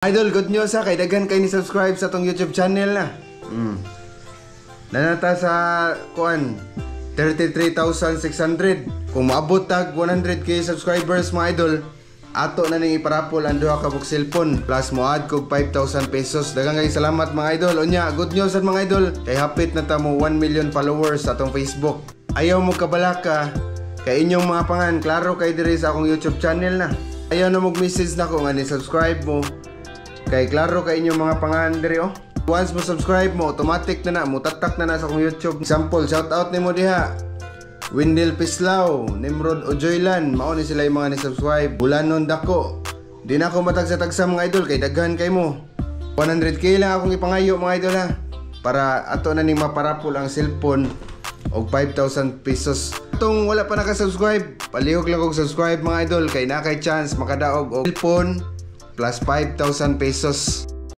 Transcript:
Idol, good news ha, kay daghan kay ni subscribe sa tong YouTube channel na. Nanata sa kuan 33,600. Kung maabot tag 100k subscribers mga idol, ato na ning iparapol ang duha ka buk cellphone plus mo add kog 5,000 pesos. Daghang kay salamat mga idol. Unya, good news at mga idol, kay hapit na ta mo 1 million followers sa atong Facebook. Ayaw mo kabalaka kay inyong mga pangan, klaro kay diri sa akong YouTube channel na. Ayaw na mag-message na ko nga ni subscribe mo. Kay klaro kay inyong mga pangan diri oh. Once mo subscribe mo, automatic na mo tatak na sa akong YouTube. Example, shout out nimo diha. Wendell Pislao, Nimrod Ojoylan, mao ni sila yung mga ni-subscribe. Bulanon Dako. Di na ako matagsa-tagsa mga idol kay daghan kay mo. 100k lang akong ipangayo mga idol ha. Para ato na ning maparapol ang cellphone og 5,000 pesos. Itong wala pa naka-subscribe, palihog lang kog subscribe mga idol kay na kay chance makadaog og cellphone plus 5,000 pesos.